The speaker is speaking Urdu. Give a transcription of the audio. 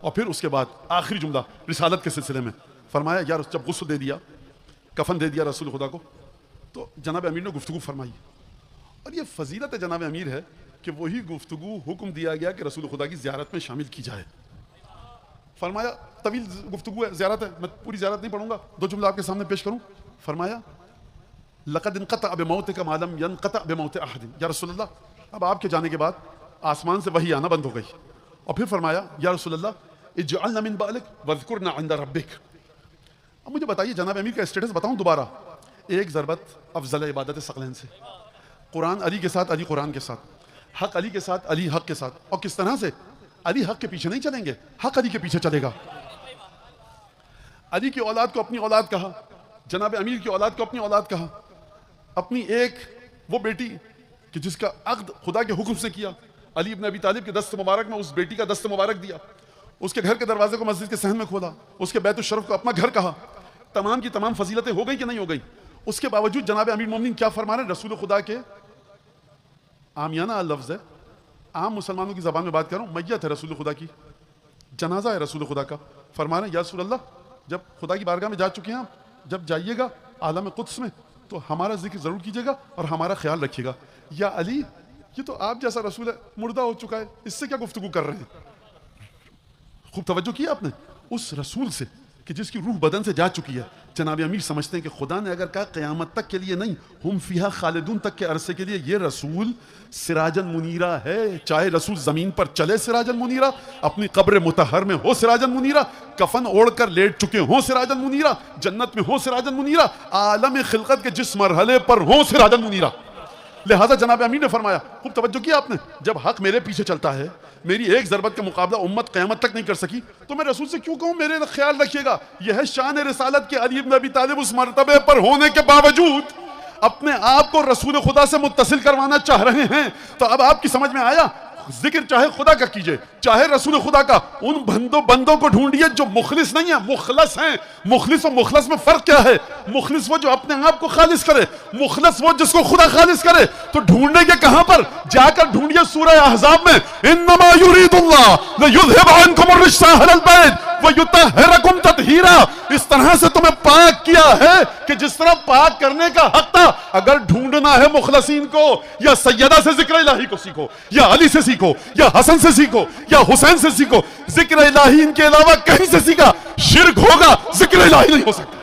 اور پھر اس کے بعد آخری جملہ رسالت کے سلسلے میں فرمایا یار جب غسل دے دیا، کفن دے دیا رسول خدا کو، تو جناب امیر نے گفتگو فرمائی. اور یہ فضیلت جناب امیر ہے کہ وہی گفتگو حکم دیا گیا کہ رسول خدا کی زیارت میں شامل کی جائے. فرمایا طویل گفتگو ہے، زیارت ہے، میں پوری زیارت نہیں پڑھوں گا، دو جملہ آپ کے سامنے پیش کروں. فرمایا لقد انقطع بموتک ما لم ينقطع بموت احد. یا رسول اللہ اب آپ کے جانے کے بعد آسمان سے وحی آنا بند ہو گئی. اور پھر فرمایا یا رسول اللہ اجعلنا من بعلک واذکرنا عند ربک. اب مجھے بتائیے جناب امیر کا اسٹیٹس بتاؤں دوبارہ. ایک ضربت افضل عبادت ثقلین سے، قرآن علی کے ساتھ، علی قرآن کے ساتھ، حق علی کے ساتھ، علی حق کے ساتھ. اور کس طرح سے علی حق کے پیچھے نہیں چلیں گے، حق علی کے پیچھے چلے گا. علی کی اولاد کو اپنی اولاد کہا، جناب امیر کی اولاد کو اپنی اولاد کہا. اپنی ایک وہ بیٹی کہ جس کا عقد خدا کے حکم سے کیا، علی ابن ابی طالب کے دست مبارک میں اس بیٹی کا دست مبارک دیا، اس کے گھر کے دروازے کو مسجد کے صحن میں کھولا، اس کے بیت الشرف کو اپنا گھر کہا. تمام کی تمام فضیلتیں ہو گئی کہ نہیں ہو گئی؟ اس کے باوجود جناب امیر مومنین کیا فرما رہے ہیں؟ رسول خدا کے عامیانہ لفظ ہے، عام مسلمانوں کی زبان میں بات کر رہا ہوں، میت ہے رسول خدا کی، جنازہ ہے رسول خدا کا. فرما رہے ہیں یا رسول اللہ جب خدا کی بارگاہ میں جا چکے ہیں آپ، جب جائیے گا عالم قدس میں تو ہمارا ذکر ضرور کیجیے گا اور ہمارا خیال رکھیے گا. یا علی یہ تو آپ جیسا رسول ہے، مردہ ہو چکا ہے، اس سے کیا گفتگو کر رہے ہیں؟ خوب توجہ کیا آپ نے اس رسول سے کہ جس کی روح بدن سے جا چکی ہے. جناب امیر سمجھتے ہیں کہ خدا نے اگر کہا قیامت تک کے لیے نہیں، ہم فیہا خالدون تک کے عرصے کے لیے، یہ رسول سراجن منیرہ ہے. چاہے رسول زمین پر چلے سراجن منیرہ، اپنی قبر مطہر میں ہو سراجن منیرہ، کفن اوڑھ کر لیٹ چکے ہوں سراجن منیرہ، جنت میں ہو سراجن منیرہ، عالم خلقت کے جس مرحلے پر ہوں سراجن منیرہ. لہذا جناب امیر نے فرمایا، خوب توجہ کیا آپ نے، جب حق میرے پیچھے چلتا ہے، میری ایک ضربت کا مقابلہ امت قیامت تک نہیں کر سکی، تو میں رسول سے کیوں کہوں میرے خیال رکھیے گا؟ یہ ہے شان رسالت کے علی ابن ابی طالب اس مرتبے پر ہونے کے باوجود اپنے آپ کو رسول خدا سے متصل کروانا چاہ رہے ہیں. تو اب آپ کی سمجھ میں آیا، ذکر چاہے خدا کا کیجئے چاہے رسول خدا کا، ان بندوں کو ڈھونڈیے جو مخلص نہیں ہیں، مخلص ہیں. مخلص و مخلص میں فرق کیا ہے؟ مخلص وہ جو اپنے آپ کو خالص کرے، مخلص وہ جس کو خدا خالص کرے. تو ڈھونڈنے کے کہاں پر؟ جا کر ڈھونڈیے سورہ احزاب میں، انما یرید اللہ لیذھب عنکم الرجس اہل البیت ویطہرکم تطہیرا. اس طرح سے تمہیں پاک کیا ہے کہ جس طرح پاک کرنے کا حق تھا. اگر ڈھونڈنا ہے مخلصین کو، یا سیدہ سے ذکر الہی کو سیکھو، یا علی سے سیکھو، یا حسن سے سیکھو، یا حسین سے سیکھو. ذکر الہی ان کے علاوہ کہیں سے سیکھا شرک ہوگا، ذکر الہی نہیں ہو سکتا.